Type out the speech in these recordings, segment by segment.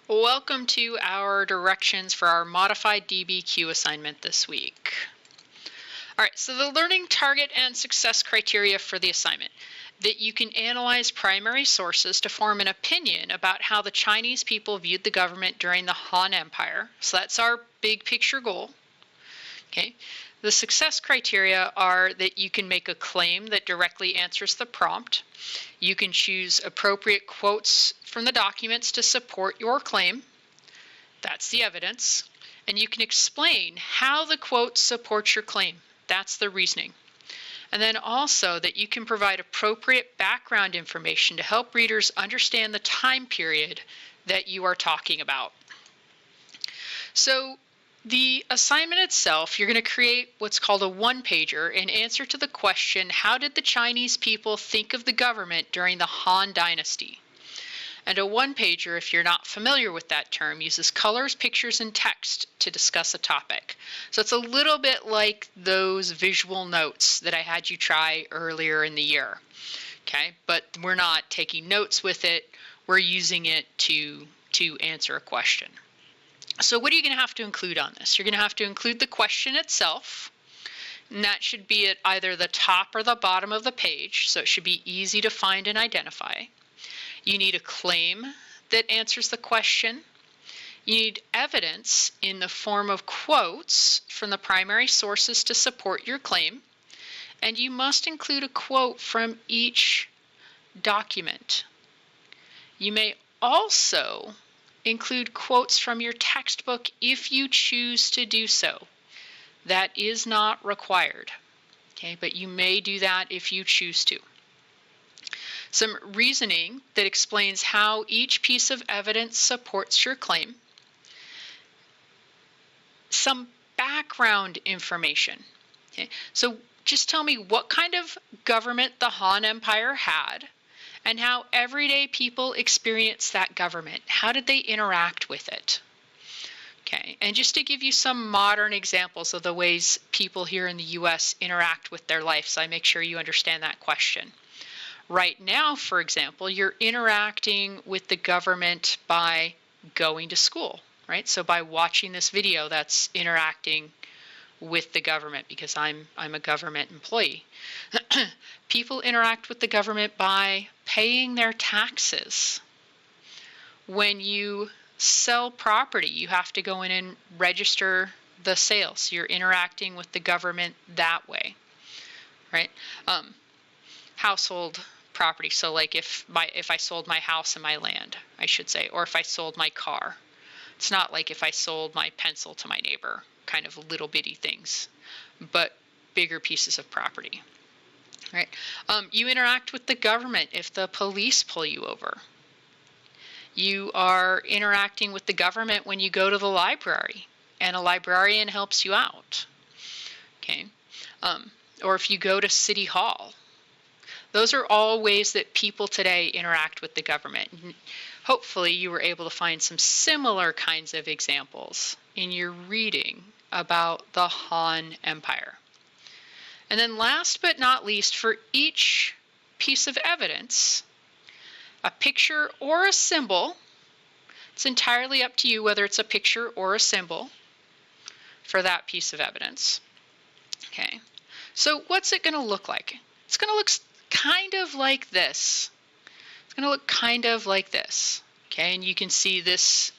Welcome to our directions for our modified DBQ assignment this week. All right, so the learning target and success criteria for the assignment: that you can analyze primary sources to form an opinion about how the Chinese people viewed the government during the Han Empire. So that's our big picture goal. Okay. The success criteria are that you can make a claim that directly answers the prompt. You can choose appropriate quotes from the documents to support your claim. That's the evidence. And you can explain how the quote supports your claim. That's the reasoning. And then also that you can provide appropriate background information to help readers understand the time period that you are talking about. So the assignment itself, you're going to create what's called a one-pager in answer to the question, how did the Chinese people think of the government during the Han Dynasty? And a one-pager, if you're not familiar with that term, uses colors, pictures, and text to discuss a topic. So it's a little bit like those visual notes that I had you try earlier in the year. Okay, but we're not taking notes with it. We're using it to answer a question. So what are you going to have to include on this? You're going to have to include the question itself, and that should be at either the top or the bottom of the page, so it should be easy to find and identify. You need a claim that answers the question. You need evidence in the form of quotes from the primary sources to support your claim, and you must include a quote from each document. You may also include quotes from your textbook if you choose to do so. That is not required, okay, but you may do that if you choose to. Some reasoning that explains how each piece of evidence supports your claim. Some background information. Okay, so just tell me what kind of government the Han Empire had, and how everyday people experience that government. How did they interact with it? Okay, and just to give you some modern examples of the ways people here in the US interact with their life, so I make sure you understand that question. Right now, for example, you're interacting with the government by going to school, right? So by watching this video, that's interacting with the government because I'm a government employee. People interact with the government by paying their taxes. When you sell property, you have to go in and register the sale. So you're interacting with the government that way, right? Household property. So like if I sold my house and my land, I should say, or if I sold my car. It's not like if I sold my pencil to my neighbor, kind of little bitty things, but bigger pieces of property. Right? You interact with the government if the police pull you over. You are interacting with the government when you go to the library and a librarian helps you out. Okay? Or if you go to City Hall. Those are all ways that people today interact with the government. Hopefully you were able to find some similar kinds of examples in your reading about the Han Empire. And then last but not least, for each piece of evidence, a picture or a symbol, it's entirely up to you whether it's a picture or a symbol for that piece of evidence. Okay, so what's it going to look like? It's going to look kind of like this. It's going to look kind of like this. Okay, and you can see this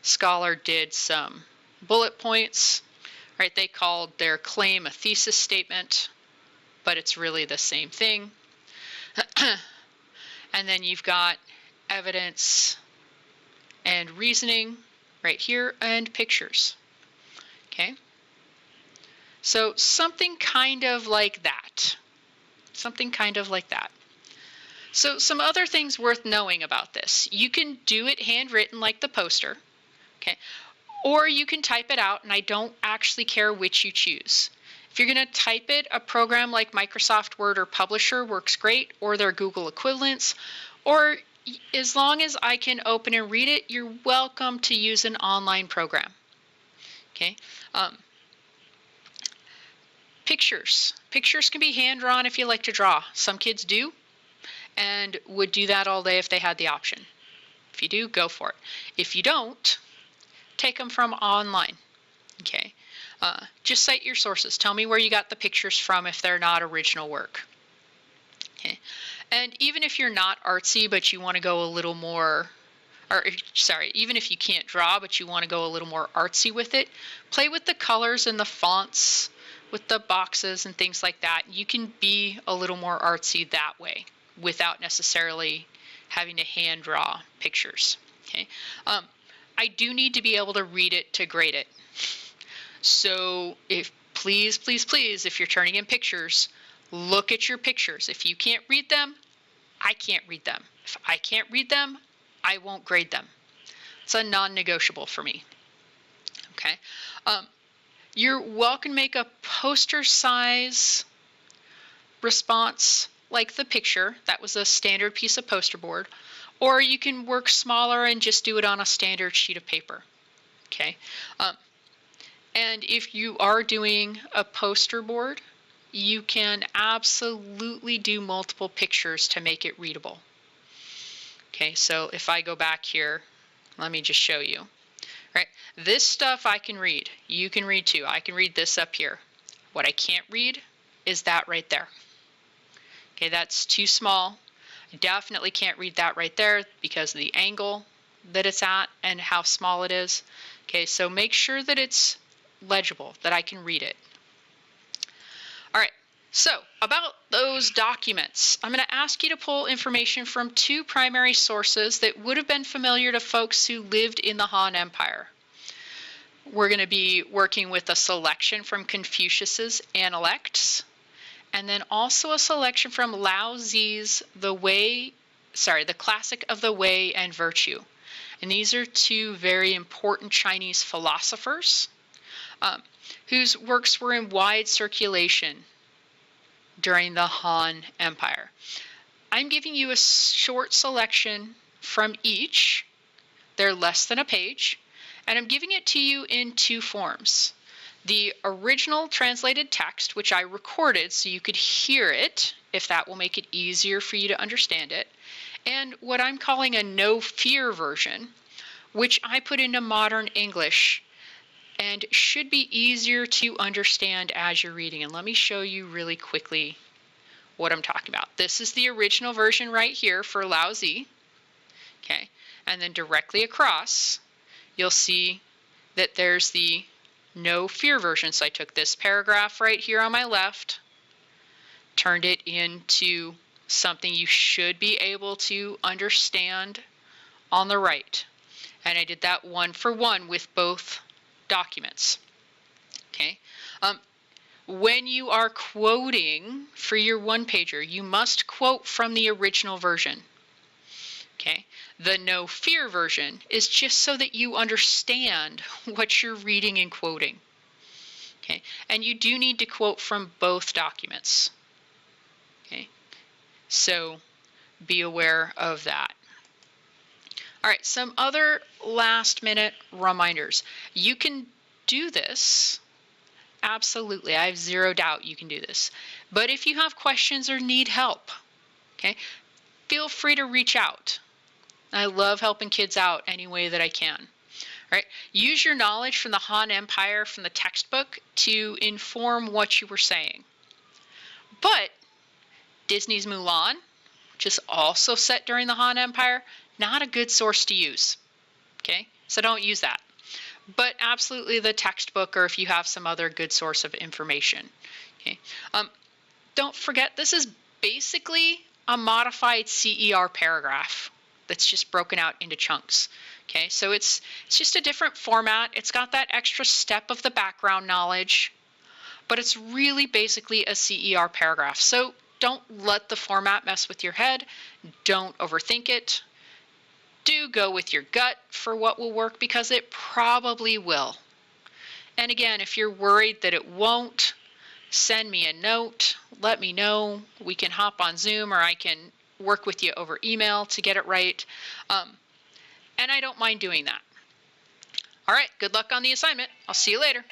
scholar did some bullet points, right? They called their claim a thesis statement, but it's really the same thing. And then you've got evidence and reasoning right here and pictures. Okay, so something kind of like that. Something kind of like that. So some other things worth knowing about this. You can do it handwritten like the poster, okay? Or you can type it out, and I don't actually care which you choose. If you're going to type it, a program like Microsoft Word or Publisher works great, or their Google equivalents, or as long as I can open and read it, you're welcome to use an online program, okay? Pictures. Pictures can be hand-drawn if you like to draw. Some kids do and would do that all day if they had the option. If you do, go for it. If you don't, take them from online. Okay. Just cite your sources. Tell me where you got the pictures from if they're not original work. Okay. And even if you're not artsy, but you want to go a little more, or sorry, even if you can't draw, but you want to go a little more artsy with it, play with the colors and the fonts, with the boxes and things like that. You can be a little more artsy that way without necessarily having to hand draw pictures. Okay. I do need to be able to read it to grade it. So please, if you're turning in pictures, look at your pictures. If you can't read them, I can't read them. If I can't read them, I won't grade them. It's a non-negotiable for me. Okay. You're welcome to make a poster size response like the picture. That was a standard piece of poster board. Or you can work smaller and just do it on a standard sheet of paper. Okay. And if you are doing a poster board, you can absolutely do multiple pictures to make it readable. Okay, so if I go back here, let me just show you. Right, this stuff I can read. You can read too. I can read this up here. What I can't read is that right there. Okay, that's too small. I definitely can't read that right there because of the angle that it's at and how small it is. Okay, so make sure that it's legible, that I can read it. All right, so about those documents, I'm going to ask you to pull information from two primary sources that would have been familiar to folks who lived in the Han Empire. We're going to be working with a selection from Confucius's Analects, and then also a selection from Lao Zi's The Classic of the Way and Virtue. And these are two very important Chinese philosophers whose works were in wide circulation during the Han Empire. I'm giving you a short selection from each. They're less than a page, and I'm giving it to you in two forms. The original translated text, which I recorded so you could hear it, if that will make it easier for you to understand it, and what I'm calling a no fear version, which I put into modern English and should be easier to understand as you're reading. And let me show you really quickly what I'm talking about. This is the original version right here for Lao Zi. Okay, and then directly across, you'll see that there's the no fear version. So I took this paragraph right here on my left, turned it into something you should be able to understand on the right. And I did that one for one with both documents. Okay. When you are quoting for your one-pager, you must quote from the original version. Okay. The no fear version is just so that you understand what you're reading and quoting. Okay. And you do need to quote from both documents. Okay. So be aware of that. All right, some other last-minute reminders. You can do this. Absolutely, I have zero doubt you can do this. But if you have questions or need help, okay, feel free to reach out. I love helping kids out any way that I can. All right, use your knowledge from the Han Empire, from the textbook, to inform what you were saying. But Disney's Mulan, which is also set during the Han Empire, not a good source to use. Okay, so don't use that. But absolutely the textbook, or if you have some other good source of information. Okay, don't forget this is basically a modified CER paragraph that's just broken out into chunks. Okay, so it's just a different format. It's got that extra step of the background knowledge, but it's really basically a CER paragraph. So don't let the format mess with your head. Don't overthink it. Do go with your gut for what will work, because it probably will. And again, if you're worried that it won't, send me a note. Let me know. We can hop on Zoom, or I can work with you over email to get it right. And I don't mind doing that. All right, good luck on the assignment. I'll see you later.